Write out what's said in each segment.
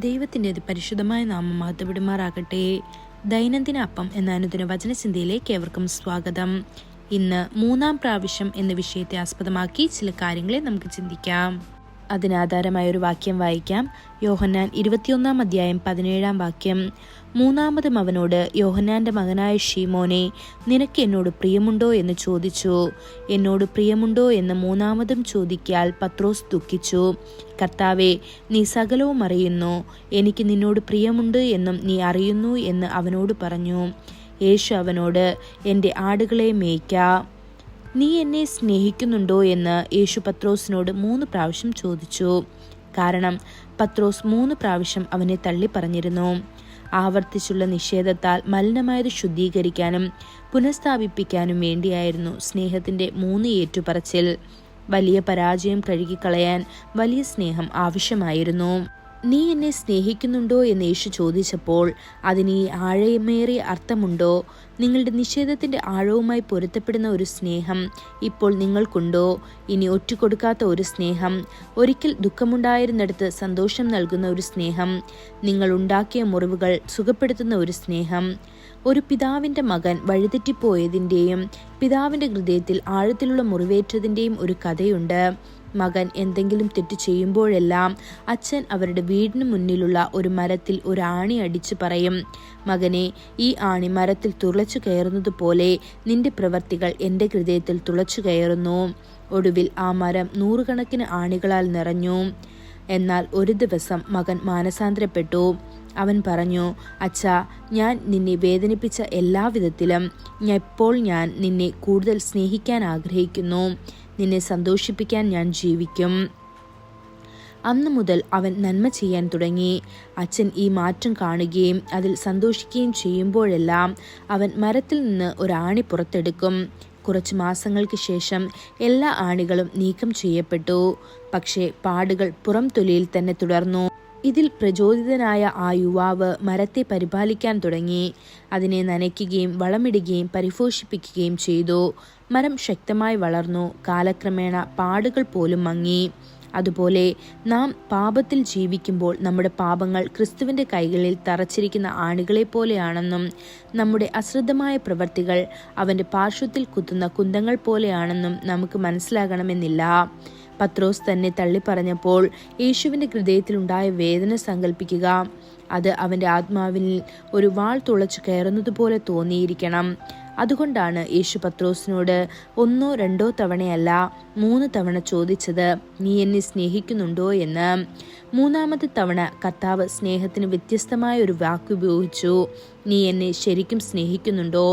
ദൈവത്തിൻ്റെ പരിശുദ്ധമായ നാമം മഹത്വപ്പെടുമാറാകട്ടെ. ദൈനംദിന അപ്പം എന്ന അനുദിന വചനചിന്തയിലേക്ക് ഏവർക്കും സ്വാഗതം. ഇന്ന് 3-ാം പ്രാവശ്യം എന്ന വിഷയത്തെ ആസ്പദമാക്കി ചില കാര്യങ്ങളെ നമുക്ക് ചിന്തിക്കാം. അതിനാധാരമായൊരു വാക്യം വായിക്കാം. യോഹന്നാൻ 21-ാം അധ്യായം 17-ാം വാക്യം. മൂന്നാമതും അവനോട്, യോഹന്നാന്റെ മകനായ ശീമോനെ, നിനക്ക് എന്നോട് പ്രിയമുണ്ടോ എന്ന് ചോദിച്ചു. എന്നോട് പ്രിയമുണ്ടോ എന്ന് മൂന്നാമതും ചോദിക്കാൽ പത്രോസ് ദുഃഖിച്ചു. കർത്താവേ, നീ സകലവും അറിയുന്നു, എനിക്ക് നിന്നോട് പ്രിയമുണ്ട് എന്നും നീ അറിയുന്നു എന്ന് അവനോട് പറഞ്ഞു. യേശു അവനോട്, എൻ്റെ ആടുകളെ മേയ്ക്ക. നീ എന്നെ സ്നേഹിക്കുന്നുണ്ടോ എന്ന് യേശു പത്രോസിനോട് 3 പ്രാവശ്യം ചോദിച്ചു. കാരണം പത്രോസ് 3 പ്രാവശ്യം അവനെ തള്ളി പറഞ്ഞിരുന്നു. ആവർത്തിച്ചുള്ള നിഷേധത്താൽ മലിനമായത് ശുദ്ധീകരിക്കാനും പുനഃസ്ഥാപിപ്പിക്കാനും വേണ്ടിയായിരുന്നു സ്നേഹത്തിന്റെ 3 ഏറ്റുപറച്ചിൽ. വലിയ പരാജയം കഴുകിക്കളയാൻ വലിയ സ്നേഹം ആവശ്യമായിരുന്നു. നീ എന്നെ സ്നേഹിക്കുന്നുണ്ടോ എന്ന് യേശു ചോദിച്ചപ്പോൾ അതിന് ഈ ആഴമേറിയ അർത്ഥമുണ്ടോ? നിങ്ങളുടെ നിഷേധത്തിന്റെ ആഴവുമായി പൊരുത്തപ്പെടുന്ന ഒരു സ്നേഹം ഇപ്പോൾ നിങ്ങൾക്കുണ്ടോ? ഇനി ഒറ്റുകൊടുക്കാത്ത ഒരു സ്നേഹം, ഒരിക്കൽ ദുഃഖമുണ്ടായിരുന്നിടത്ത് സന്തോഷം നൽകുന്ന ഒരു സ്നേഹം, നിങ്ങൾ ഉണ്ടാക്കിയ മുറിവുകൾ സുഖപ്പെടുത്തുന്ന ഒരു സ്നേഹം. ഒരു പിതാവിന്റെ മകൻ വഴിതെറ്റിപ്പോയതിൻ്റെയും പിതാവിന്റെ ഹൃദയത്തിൽ ആഴത്തിലുള്ള മുറിവേറ്റതിൻ്റെയും ഒരു കഥയുണ്ട്. മകൻ എന്തെങ്കിലും തെറ്റ് ചെയ്യുമ്പോഴെല്ലാം അച്ഛൻ അവരുടെ വീടിന് മുന്നിലുള്ള ഒരു മരത്തിൽ ഒരു ആണി അടിച്ചു പറയും, മകനെ, ഈ ആണി മരത്തിൽ തുളച്ചു കയറുന്നത് പോലെ നിന്റെ പ്രവർത്തികൾ എൻ്റെ ഹൃദയത്തിൽ തുളച്ചു കയറുന്നു. ഒടുവിൽ ആ മരം 100 കണക്കിന് ആണികളാൽ നിറഞ്ഞു. എന്നാൽ ഒരു ദിവസം മകൻ മാനസാന്തരപ്പെട്ടു. അവൻ പറഞ്ഞു, അച്ഛാ, ഞാൻ നിന്നെ വേദനിപ്പിച്ച എല്ലാ വിധത്തിലും ഇപ്പോൾ ഞാൻ നിന്നെ കൂടുതൽ സ്നേഹിക്കാൻ ആഗ്രഹിക്കുന്നു. നിന്നെ സന്തോഷിപ്പിക്കാൻ ഞാൻ ജീവിക്കും. അന്നു മുതൽ അവൻ നന്മ ചെയ്യാൻ തുടങ്ങി. അച്ഛൻ ഈ മാറ്റം കാണുകയും അതിൽ സന്തോഷിക്കുകയും ചെയ്യുമ്പോഴെല്ലാം അവൻ മരത്തിൽ നിന്ന് ഒരാണി പുറത്തെടുക്കും. കുറച്ചു മാസങ്ങൾക്ക് ശേഷം എല്ലാ ആണികളും നീക്കം ചെയ്യപ്പെട്ടു. പക്ഷേ പാടുകൾ പുറം തൊലിയിൽ തന്നെ തുടർന്നു. ഇതിൽ പ്രചോദിതനായ ആ യുവാവ് മരത്തെ പരിപാലിക്കാൻ തുടങ്ങി. അതിനെ നനയ്ക്കുകയും വളമിടുകയും പരിപോഷിപ്പിക്കുകയും ചെയ്തു. മരം ശക്തമായി വളർന്നു. കാലക്രമേണ പാടുകൾ പോലും മങ്ങി. അതുപോലെ നാം പാപത്തിൽ ജീവിക്കുമ്പോൾ നമ്മുടെ പാപങ്ങൾ ക്രിസ്തുവിന്റെ കൈകളിൽ തറച്ചിരിക്കുന്ന ആണികളെ പോലെയാണെന്നും നമ്മുടെ അശ്രദ്ധമായ പ്രവൃത്തികൾ അവന്റെ പാർശ്വത്തിൽ കുത്തുന്ന കുന്തങ്ങൾ പോലെയാണെന്നും നമുക്ക് മനസ്സിലാകണമെന്നില്ല. പത്രോസ് തന്നെ തള്ളിപ്പറഞ്ഞപ്പോൾ യേശുവിന്റെ ഹൃദയത്തിലുണ്ടായ വേദന സങ്കല്പിക്കുക. അത് അവന്റെ ആത്മാവിൽ ഒരു വാൾ തുളച്ചു കയറുന്നത് പോലെ തോന്നിയിരിക്കണം. അതുകൊണ്ടാണ് യേശു പത്രോസിനോട് 1 2 തവണയല്ല 3 തവണ ചോദിച്ചത്, നീ എന്നെ സ്നേഹിക്കുന്നുണ്ടോ എന്ന്. 3-ാമത്തെ തവണ കർത്താവ് സ്നേഹത്തിന് വ്യത്യസ്തമായ ഒരു വാക്ക് ഉപയോഗിച്ചു, നീ എന്നെ ശരിക്കും സ്നേഹിക്കുന്നുണ്ടോ?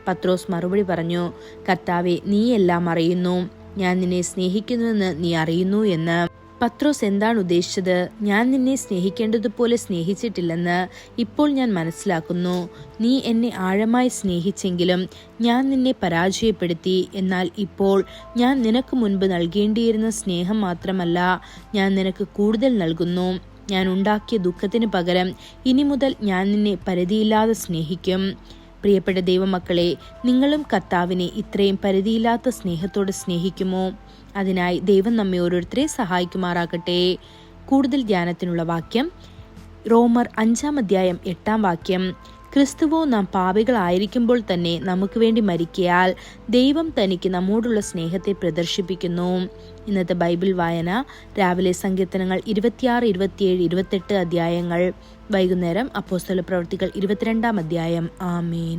പത്രോസ് മറുപടി പറഞ്ഞു, കർത്താവെ, നീ എല്ലാം അറിയുന്നു, ഞാൻ നിന്നെ സ്നേഹിക്കുന്നുവെന്ന് നീ അറിയുന്നു എന്ന്. പത്രോസ് എന്താണ് ഉദ്ദേശിച്ചത്? ഞാൻ നിന്നെ സ്നേഹിക്കേണ്ടതുപോലെ സ്നേഹിച്ചിട്ടില്ലെന്ന് ഇപ്പോൾ ഞാൻ മനസ്സിലാക്കുന്നു. നീ എന്നെ ആഴമായി സ്നേഹിച്ചെങ്കിലും ഞാൻ നിന്നെ പരാജയപ്പെടുത്തി. എന്നാൽ ഇപ്പോൾ ഞാൻ നിനക്ക് മുൻപ് നൽകേണ്ടിയിരുന്ന സ്നേഹം മാത്രമല്ല, ഞാൻ നിനക്ക് കൂടുതൽ നൽകുന്നു. ഞാൻ ഉണ്ടാക്കിയ ദുഃഖത്തിന് പകരം ഇനി മുതൽ ഞാൻ നിന്നെ പരിധിയില്ലാതെ സ്നേഹിക്കും. പ്രിയപ്പെട്ട ദൈവമക്കളെ, നിങ്ങളും കർത്താവിനെ ഇത്രയും പരിധിയില്ലാത്ത സ്നേഹത്തോടെ സ്നേഹിക്കുമോ? അതിനായി ദൈവം നമ്മെ ഓരോരുത്തരെ സഹായിക്കുമാറാകട്ടെ. കൂടുതൽ ധ്യാനത്തിനുള്ള വാക്യം റോമർ 5-ാം അധ്യായം 8-ാം വാക്യം. ക്രിസ്തുവോ നാം പാപികളായിരിക്കുമ്പോൾ തന്നെ നമുക്ക് വേണ്ടി മരിക്കയാൽ ദൈവം തനിക്ക് നമ്മോടുള്ള സ്നേഹത്തെ പ്രദർശിപ്പിക്കുന്നു. ഇന്നത്തെ ബൈബിൾ വായന രാവിലെ സങ്കീർത്തനങ്ങൾ 26, 27, 28 അധ്യായങ്ങൾ. വൈകുന്നേരം അപ്പോസ്തല പ്രവൃത്തികൾ 22-ാം അധ്യായം. ആമേൻ.